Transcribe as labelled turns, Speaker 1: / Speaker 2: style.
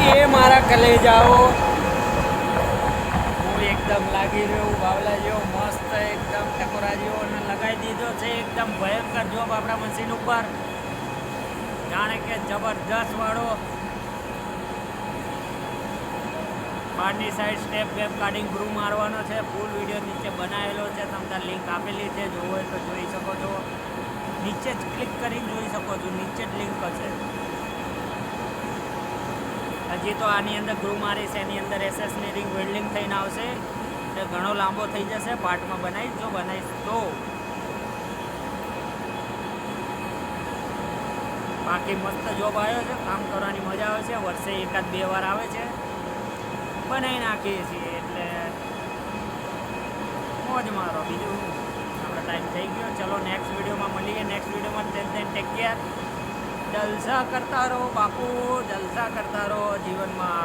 Speaker 1: એ મારા કલેજાઓ હું એકદમ લાગી રહ્યો બાવલા જેવો મસ્ત એકદમ ટકોરા જેવો અને લગાવી દીધો છે એકદમ ભયંકર જોબ આપણા મશીન ઉપર જાણે કે જબરદસ્ત વાળો બહારની સાઈડ સ્ટેપ વેપ કાઢીને ગ્રૂ મારવાનો છે. ફૂલ વિડીયો નીચે બનાવેલો છે, તમને લિંક આપેલી છે, જોવો હોય તો જોઈ શકો છો. નીચે જ ક્લિક કરીને જોઈ શકો છો, નીચે જ લિંક હશે. હજી તો આની અંદર ગ્રૂ મારીશ, એની અંદર એસએસની રિંગ વેલ્ડિંગ થઈને આવશે એટલે ઘણો લાંબો થઈ જશે. પાર્ટમાં બનાવીશ, જો બનાવીશ તો. બાકી મસ્ત જોબ આવ્યો છે, કામ કરવાની મજા આવે છે. વર્ષે એકાદ બે વાર આવે છે, બનાવી નાખીએ છીએ એટલે મોજ મારો. બીજું આપણો ટાઈમ થઈ ગયો. ચલો નેક્સ્ટ વિડીયોમાં મળીએ. નેક્સ્ટ વિડીયોમાં ટેક કેર. જલસા કરતા રહો બાપુ, જલસા કરતા રહો જીવનમાં.